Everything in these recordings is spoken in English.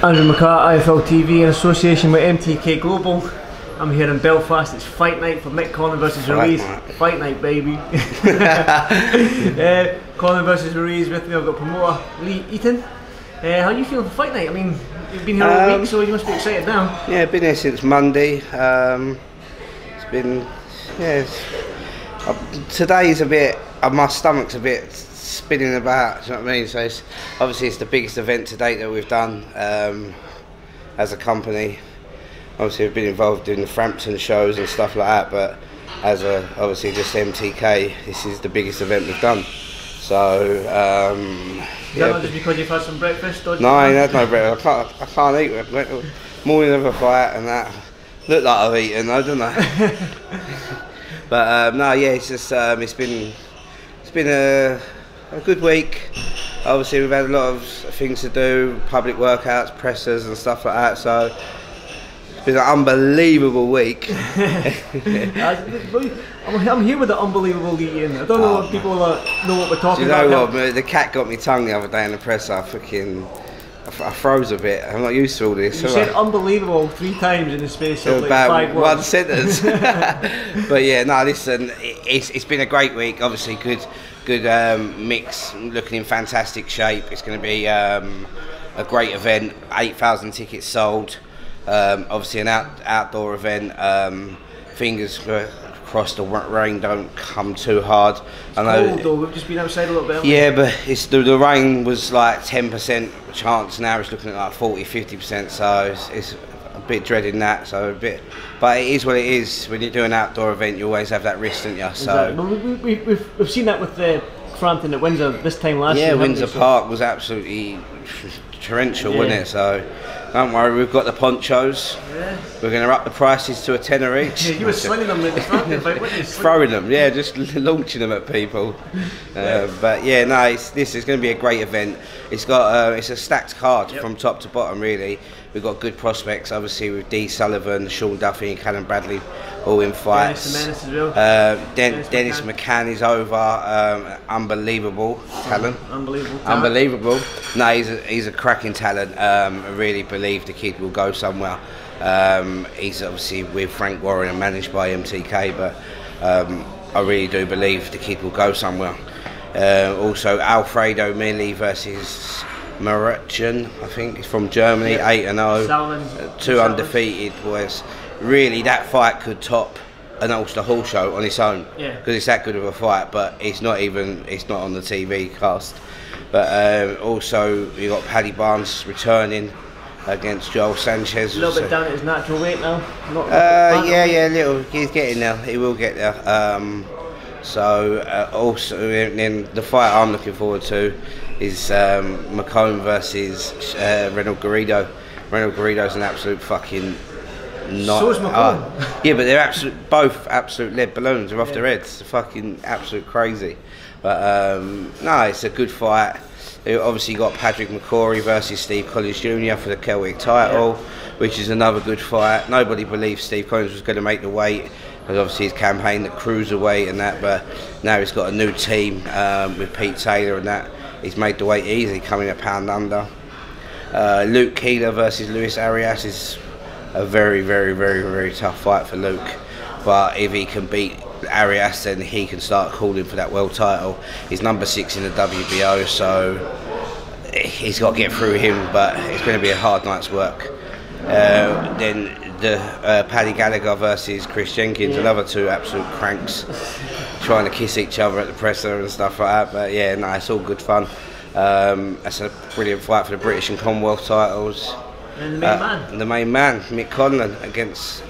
Andrew McCART, IFL TV in association with MTK Global. I'm here in Belfast. It's fight night for Conlan versus Ruiz. Fight night, baby. Conlan versus Ruiz. With me, I've got promoter Eaton. How are you feeling for fight night? I mean, you've been here all week, so you must be excited now. Yeah, I've been here since Monday. It's been, today's a bit, my stomach's a bit spinning about, do you know what I mean? So obviously it's the biggest event to date that we've done as a company. Obviously we've been involved in the Frampton shows and stuff like that, but as obviously just MTK, this is the biggest event we've done. So is that not just because you've had some breakfast? No, I ain't had no breakfast. I can't eat. Morning of a fight and that. Look like I've eaten though, don't I? But no, yeah, it's just it's been a good week. Obviously we've had a lot of things to do, public workouts, pressers and stuff like that, so it's been an unbelievable week. I'm here with the unbelievable Eaton. I don't know if people know what we're talking about. Do you know what, the cat got me tongue the other day in the presser. I froze a bit. I'm not used to all this. You said unbelievable 3 times in the space of like about 5 words. one sentence. But yeah, no, listen, it's been a great week. Obviously good mix, looking in fantastic shape. It's going to be a great event. 8,000 tickets sold. Obviously an outdoor event. Fingers crossed the rain don't come too hard. I know. Cold though. We've just been outside a little bit. Yeah, but it's the rain was like 10% chance. Now it's looking at like 40-50%. So it's a bit dreading that. So a bit, but it is what it is. When you do an outdoor event, you always have that risk, don't you? So exactly. We've seen that with the Frampton at Windsor this time last year. Yeah, Windsor Park was absolutely torrential, wasn't it? So don't worry, we've got the ponchos. Yeah. We're going to up the prices to a tenner each. Yeah, you were slinging them with the Frampton fight, weren't you? Throwing them, yeah, just launching them at people. But yeah, no, this is going to be a great event. It's got it's a stacked card from top to bottom, really. We've got good prospects, obviously, with D. Sullivan, Sean Duffy and Callum Bradley all in fights. Dennis McCann is over, unbelievable talent. Unbelievable. No, he's a cracking talent. I really believe the kid will go somewhere. He's obviously with Frank Warren and managed by MTK, but I really do believe the kid will go somewhere. Also, Alfredo Milli versus Mauritian, I think he's from Germany, 8-0, 2 undefeated boys. Really, that fight could top an Ulster Hall show on its own, because it's that good of a fight. But it's not on the TV cast. But also you got Paddy Barnes returning against Joel Sanchez. A little bit down at his natural weight now. Yeah, little. He's getting there. He will get there. Also, then the fight I'm looking forward to is McComb versus Renaud Garrido. Renaud Garrido's an absolute fucking so is McComb. Yeah, but they're both absolute lead balloons. They're off their heads. They're fucking absolute crazy. But no, it's a good fight. Obviously, you got Patrick McCrory versus Steve Collins Jr. for the Celtic title, which is another good fight. Nobody believed Steve Collins was going to make the weight, because obviously his campaign, the cruiserweight and that. But now he's got a new team with Pete Taylor and that. He's made the weight easy, coming a pound under. Luke Keeler versus Luis Arias is a very, very, very, very tough fight for Luke. But if he can beat Arias, then he can start calling for that world title. He's number 6 in the WBO, so he's got to get through him, but it's going to be a hard night's work. Then the Paddy Gallagher versus Chris Jenkins, another 2 absolute cranks, trying to kiss each other at the presser and stuff like that. But yeah, no, it's all good fun. That's a brilliant fight for the British and Commonwealth titles. And the main man, Conlan, against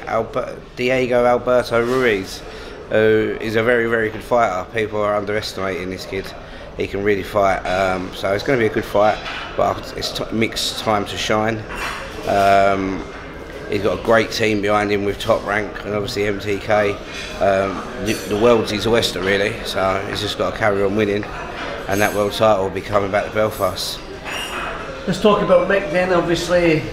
Diego Alberto Ruiz, who is a very, very good fighter. People are underestimating this kid. He can really fight. So it's going to be a good fight, but it's Mick's time to shine. He's got a great team behind him with Top Rank and obviously MTK. The world's his oyster, really. So he's just got to carry on winning, and that world title will be coming back to Belfast. Let's talk about Mick then. Obviously,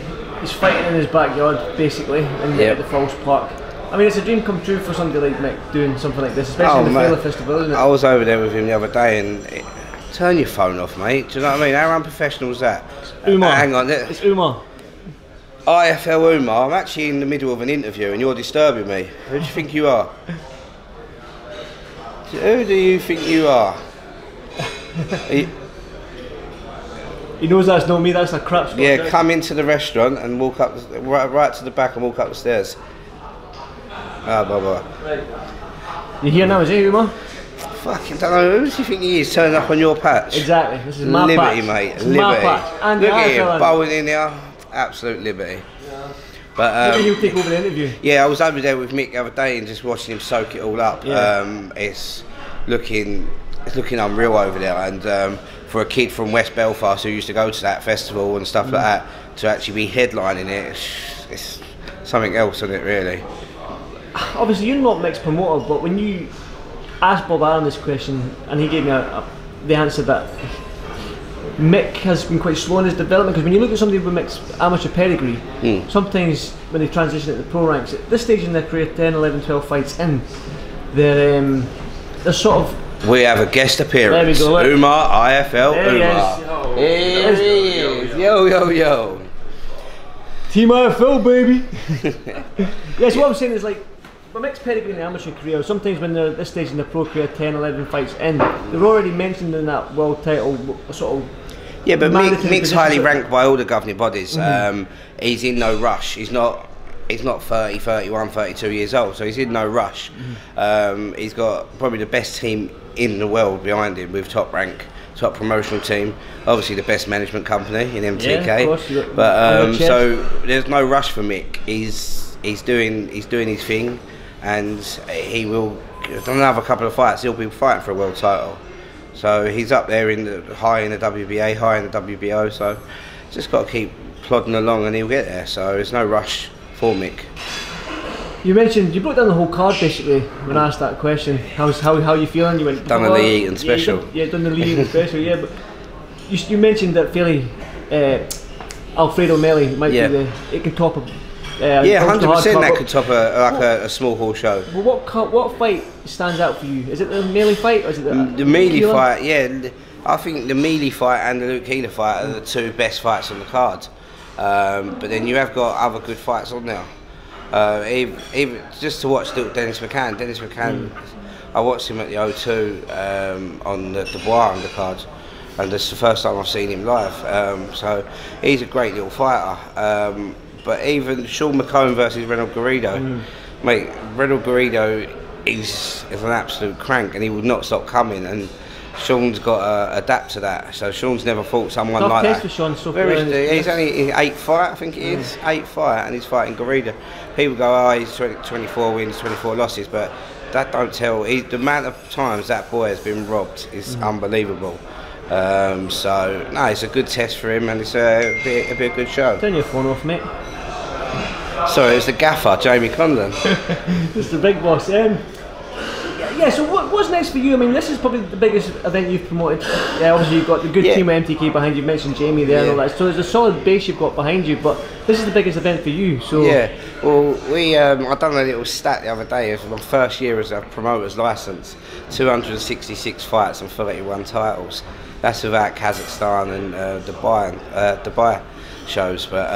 he's fighting in his backyard, basically, in the Falls Park. I mean, it's a dream come true for somebody like Mick doing something like this, especially in the Failure Festival, isn't it? I was over there with him the other day, and turn your phone off, mate. Do you know what I mean? How unprofessional is that? Umar. Hang on. It's Umar. IFL Umar, I'm actually in the middle of an interview and you're disturbing me. Who do you think you are? Who do you think you are? He knows that's not me, that's a crap spot. Yeah, come into the restaurant and walk up, right to the back and walk up the stairs. Ah, blah, blah. Right. You here now, is it, Umar? Fucking don't know, who do you think he is turning up on your patch? Exactly, this is my Liberty, patch. mate, It's Liberty. my patch. And look at him, bowling in there, absolute Liberty. Yeah. But maybe he'll take over the interview. Yeah, I was over there with Mick the other day and just watching him soak it all up. Yeah. It's looking unreal over there, and for a kid from West Belfast who used to go to that festival and stuff like that, to actually be headlining it, it's something else, isn't it, really? Obviously, you're not Mick's promoter, but when you asked Bob Allen this question, and he gave me the answer that Mick has been quite slow in his development, because when you look at somebody with Mick's amateur pedigree, sometimes when they transition at the pro ranks, at this stage in their career, 10, 11, 12 fights in, they're sort of... We have a guest appearance. There we go, Umar, IFL, there Umar. Here he is. Yo, yo, yo. Team IFL, baby. Yeah, so what I'm saying is, like, for Mick's pedigree in the amateur career, sometimes when they're at this stage in their pro career, 10, 11 fights in, they're already mentioned in that world title, sort of... Yeah, but Mick's highly ranked by all the governing bodies. He's in no rush. He's not 30, 31, 32 years old, so he's in no rush. He's got probably the best team in the world behind him, with top rank, top promotional team, obviously the best management company in MTK. Yeah, of course, but so there's no rush for Mick. He's doing his thing, and he will. Another couple of fights, he'll be fighting for a world title. So he's up there high in the WBA, high in the WBO. So just got to keep plodding along, and he'll get there. So there's no rush for Mick. You broke down the whole card basically when I asked that question. How you feeling? You went done the Lee Eaton special. Done the Lee Eaton special. Yeah, but you mentioned that fairly Alfredo Melli might be it can top a. Yeah, 100%. That could top a small horse show. Well, what fight stands out for you? Is it the Melli fight, or is it the Melli fight? Yeah, I think the Melli fight and the Luke Healer fight are the two best fights on the card. But then you have got other good fights on there. Even just to watch Dennis McCann. Dennis McCann, I watched him at the O2 on the Dubois undercard, and this is the first time I've seen him live. So he's a great little fighter. But even Sean McComb versus Reynald Garrido, mate, Reynald Garrido is an absolute crank, and he will not stop coming. And Sean's got to adapt to that. So Sean's never fought someone like that. For Sean so he's only in 8th fight, I think it is. 8th fight, and he's fighting Garrido. People go, oh, he's 24 wins, 24 losses, but that don't tell. The amount of times that boy has been robbed is unbelievable. So no, it's a good test for him, and it'll be a good show. Turn your phone off, mate. Sorry, it's the gaffer, Jamie Conlan. It's the big boss, yeah, so what's next for you? I mean, this is probably the biggest event you've promoted. Yeah, obviously you've got the good team of MTK behind you. You mentioned Jamie there and all that. So there's a solid base you've got behind you, but this is the biggest event for you. So yeah, well, I done a little stat the other day. It was my first year as a promoter's licence, 266 fights and 31 titles. That's without Kazakhstan and Dubai shows, but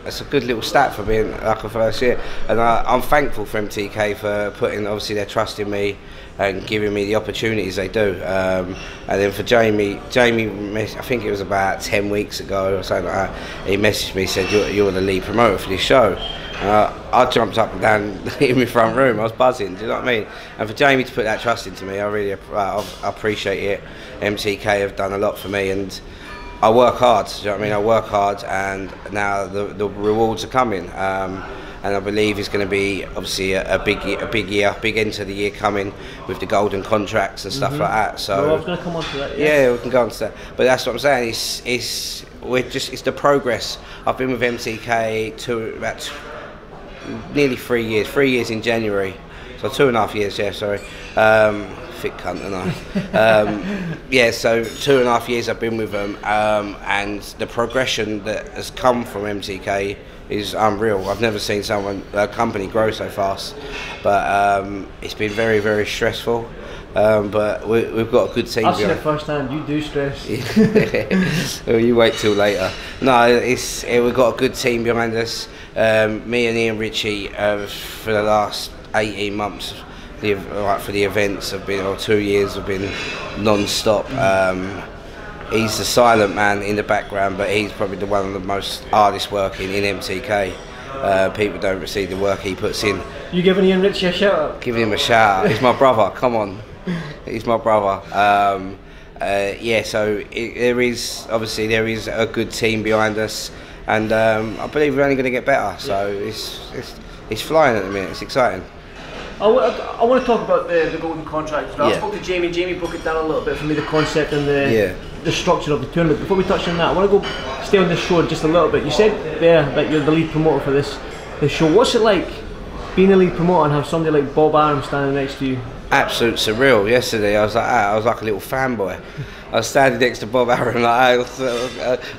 it's a good little stat for being like a first year, and I'm thankful for MTK for putting obviously their trust in me and giving me the opportunities they do. And then for Jamie, I think it was about 10 weeks ago or something like that, he messaged me, said you're the lead promoter for this show. I jumped up and down in my front room. I was buzzing. Do you know what I mean? And for Jamie to put that trust into me, I really I appreciate it. MTK have done a lot for me, and I work hard. Do you know what I mean? I work hard, and now the rewards are coming. And I believe it's going to be obviously a big year, big end to the year coming with the golden contracts and stuff like that. So well, I was going to come on to that. Yeah, we can go on to that. But that's what I'm saying. It's the progress. I've been with MTK about nearly 3 years. 3 years in January, so 2.5 years. Yeah, sorry. Thick cunt, and yeah, so 2.5 years I've been with them, and the progression that has come from MTK is unreal. I've never seen a company grow so fast, but it's been very, very stressful. but we've got a good team. I've seen it firsthand. You do stress. Well, you wait till later. No, we've got a good team behind us. Me and Ian Ritchie for the last 18 months, for the events have been, or 2 years have been non-stop. He's the silent man in the background, but he's probably one of the most hardest working in MTK. People don't receive the work he puts in. You giving Ian Ritchie a shout out? Giving him a shout out. He's my brother, come on. He's my brother. Yeah, so there is a good team behind us, and I believe we're only going to get better. So it's flying at the minute. It's exciting. I want to talk about the golden contract as well. Yeah. I spoke to Jamie. Jamie broke it down a little bit for me, the concept and the structure of the tournament. Before we touch on that, I want to stay on this show just a little bit. You said there that you're the lead promoter for this show. What's it like being a lead promoter and have somebody like Bob Arum standing next to you? Absolute surreal. Yesterday I was like a little fanboy. I was standing next to Bob Arum, like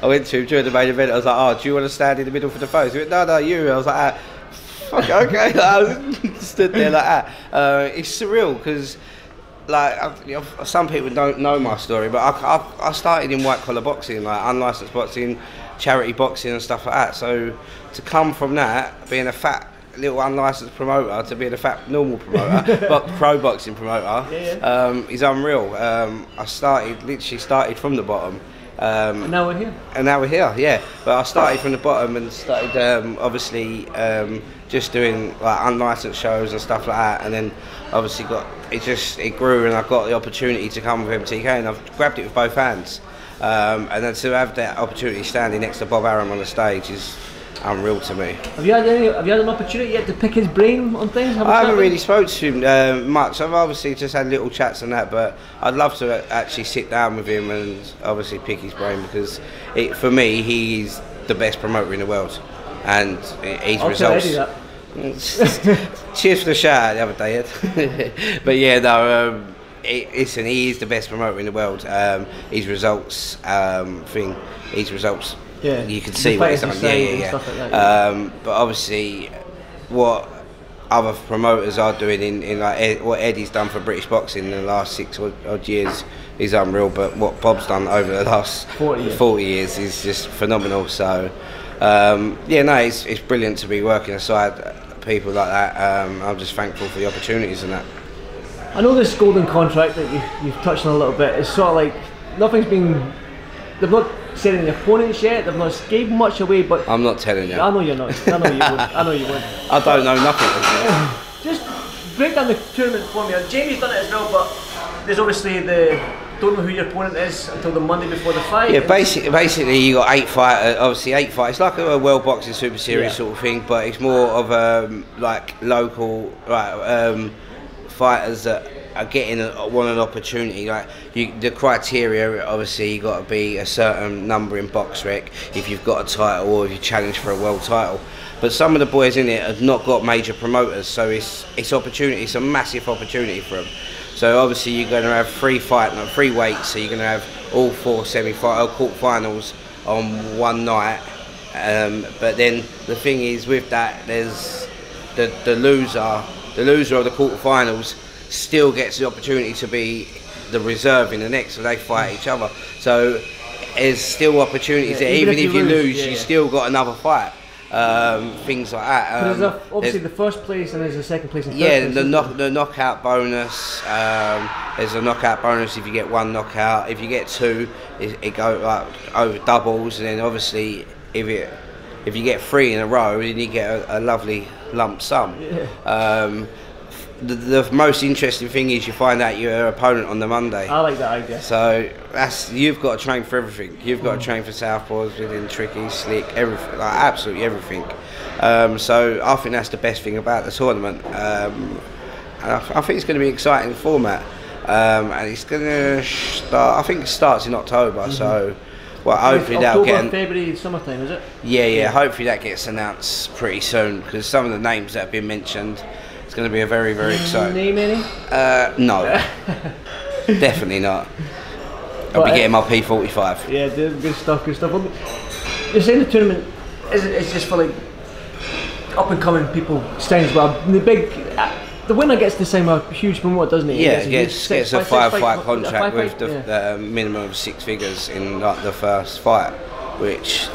I went to him during the main event. I was like, "Oh, do you want to stand in the middle for the photos?" He went, "No, you." I was like, "Fuck, okay." I stood there like that. It's surreal because, like, some people don't know my story, but I started in white collar boxing, like unlicensed boxing, charity boxing and stuff like that. So to come from that, being a fat little unlicensed promoter to being a fat normal promoter, but pro boxing promoter, is unreal. I literally started from the bottom. And now we're here. And now we're here, yeah. But I started from the bottom and started obviously just doing like unlicensed shows and stuff like that, and then obviously it grew, and I got the opportunity to come with MTK, and I've grabbed it with both hands. And then to have that opportunity standing next to Bob Arum on the stage is unreal to me. Have you had an opportunity yet to pick his brain on things? I haven't really spoke to him much. I've obviously just had little chats and that, but I'd love to actually sit down with him and obviously pick his brain, because for me, he's the best promoter in the world, and his results. Cheers for the shout out the other day, Ed. But yeah, no. Listen, he is the best promoter in the world. His results, yeah, you can see what he's done. Yeah. Stuff like that, but obviously, what other promoters are doing in like what Eddie's done for British boxing in the last 6 odd years is unreal. But what Bob's done over the last 40 years is just phenomenal. So it's brilliant to be working aside people like that. I'm just thankful for the opportunities and that. I know this golden contract that you've touched on a little bit. It's sort of like nothing's been. They've not said any opponents yet. They've not gave much away. But I'm not telling you. I know you're not. I know you won't. I know you won't. I don't know nothing. Just break down the tournament for me. Jamie's done it as well, but there's obviously don't know who your opponent is until the Monday before the fight. Yeah, basically you got 8 fighters. Obviously 8 fights, like a World Boxing Super Series sort of thing, but it's more of like local fighters that are want an opportunity. Like the criteria, obviously you got to be a certain number in BoxRec if you've got a title or if you challenge for a world title. But some of the boys in it have not got major promoters, so it's opportunity. It's a massive opportunity for them. So obviously you're going to have 3 weights. So you're going to have all 4 quarterfinals on one night. But then the thing is, with that, there's the loser of the quarterfinals still gets the opportunity to be the reserve in the next, so they fight each other. So there's still opportunities there. Even if you lose, you still got another fight. Things like that. But there's obviously the first place and there's the second place and third place. Yeah, the knockout bonus. There's a knockout bonus if you get 1 knockout. If you get 2, it goes like over doubles, and then obviously if you get 3 in a row, then you get a lovely lump sum. Yeah. The most interesting thing is you find out your opponent on the Monday. I like that idea. So you've got to train for everything. You've got to train for southpaws, within tricky, slick, everything, like absolutely everything. So I think that's the best thing about the tournament. And I think it's going to be an exciting format. And it's going to start. I think it starts in October. So. Well, hopefully that'll get. February, summertime, is it? Yeah. Hopefully that gets announced pretty soon, because some of the names that have been mentioned, it's going to be a very, very exciting. Name any? No, definitely not. I'll be getting my P45. Yeah, good stuff. You're saying the tournament it's just for like up and coming people, stands well. The big The winner gets to sign a huge promoter, doesn't he? Yeah, gets a 5-fight contract with yeah. the minimum of 6 figures in like the first fight, which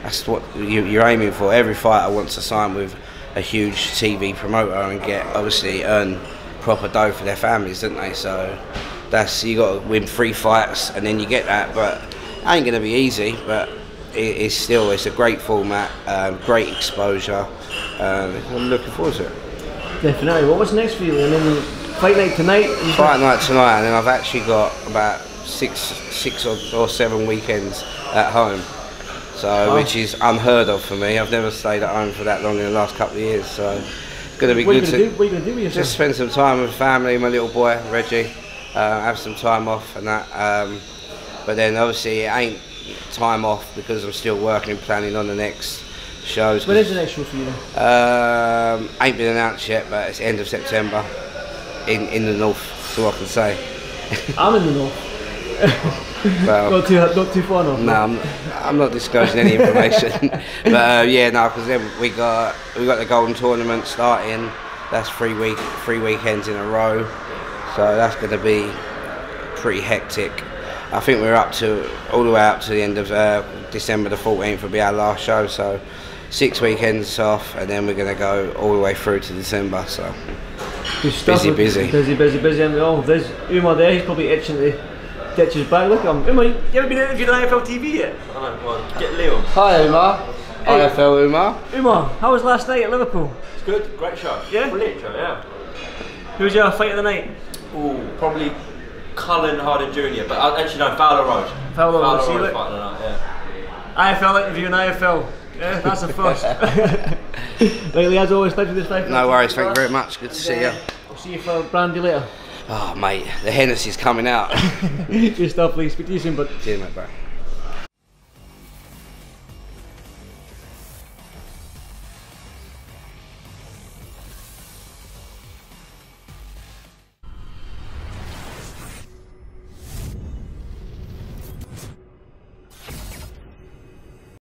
that's what you're aiming for. Every fighter wants to sign with a huge TV promoter and obviously earn proper dough for their families, don't they? So you got to win 3 fights and then you get that, but it ain't going to be easy. But it's a great format, great exposure. I'm looking forward to it. Definitely. What's next for you? And then fight night tonight. Fight night tonight, and then I've actually got about six or 7 weekends at home. So, which is unheard of for me. I've never stayed at home for that long in the last couple of years. So, it's going to be good. What are you going to do with yourself? Just spend some time with family, my little boy Reggie. Have some time off and that. But then obviously it ain't time off because I'm still working, planning on the next shows. When is the next show for you then? Ain't been announced yet, but it's end of September in the north, so I can say. I'm in the north. Well, not too far north. No, I'm not disclosing any information. But yeah, no, because then we got the Golden Tournament starting. That's 3 weekends in a row, so that's going to be pretty hectic. I think we're all the way up to the end of December the 14th will be our last show. So 6 weekends off, and then we're going to go all the way through to December. So busy. And there's Umar there. He's probably itching to ditch his bag. Look at him. Umar, you haven't been interviewed on IFL TV yet? I know. Well, get Leo. Hi Umar. Hey. IFL Umar. Umar, how was last night at Liverpool? It's good. Great show. Yeah? Brilliant show. Yeah. Who was your fight of the night? Ooh, probably Conlan Harden Jr. But actually no, Fowler Road. Fowler Road. See, fight of the night. Yeah. IFL interview in IFL. Yeah, that's a first. Lately, as always, thank you for this fight. No worries, thank you very much. Good to see you. We'll see you for brandy later. Oh mate, the Hennessy's coming out. Good stuff, please. Speak to you soon, bud. Cheers mate, bye.